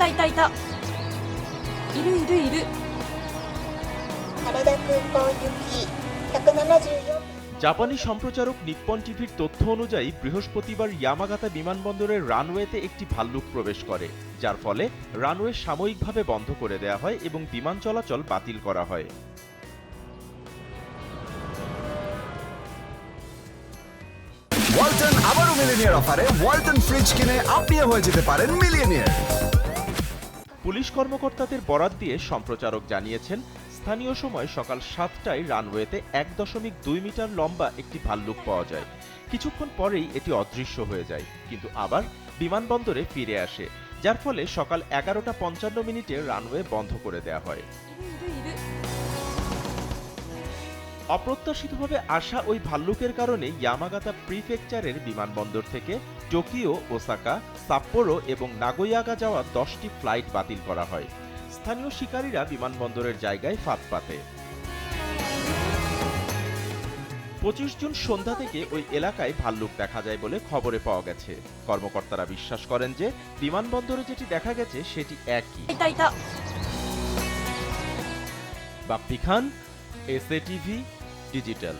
たいたいた。いるいるいる。羽田空港行き174。জাপানি সম্প্রচারক Nippon টিভির তথ্য অনুযায়ী বৃহস্পতিবার ইয়ামাগাতা বিমানবন্দরের রানওয়েতে একটি ভাল্লুক প্রবেশ করে, যার ফলে রানওয়ে সাময়িকভাবে বন্ধ করে দেওয়া হয় এবং বিমান চলাচল বাতিল করা হয়। ওয়ালটন আবারও মিলিয়নিয়ার অফারে ওয়ালটন ফ্রিজ কিনে আপনিও হয়ে যেতে পারেন মিলিয়নিয়ার। পুলিশ কর্মকর্তাদের বরাত দিয়ে সম্প্রচারক জানিয়েছেন, স্থানীয় সময় সকাল 7টায় রানওয়েতে 1.2 মিটার লম্বা একটি ভাল্লুক পাওয়া যায়। কিছুক্ষণ পরেই এটি অদৃশ্য হয়ে যায়, কিন্তু আবার বিমানবন্দরে ফিরে আসে, যার ফলে সকাল 11:55 রানওয়ে বন্ধ করে দেওয়া হয়। অপ্রত্যাশিতভাবে আসা ওই ভাল্লুকের কারণে ইয়ামাগাতা প্রিফেকচারের বিমানবন্দর থেকে টোকিও, ওসাকা, সাপ্পোরো এবং নাগোয়াগা যাওয়া 10টি ফ্লাইট বাতিল করা হয়। স্থানীয় শিকারীরা বিমানবন্দরের জায়গায় ফাঁদ পাতে। 25 জুন সন্ধ্যা থেকে ওই এলাকায় ভাল্লুক দেখা যায় বলে খবরে পাওয়া গেছে। কর্মকর্তারা বিশ্বাস করেন যে বিমানবন্দরে যেটি দেখা গেছে সেটি একই। いたいた。 বাপ্পি খান, এসএ টিভি ডিজিটাল।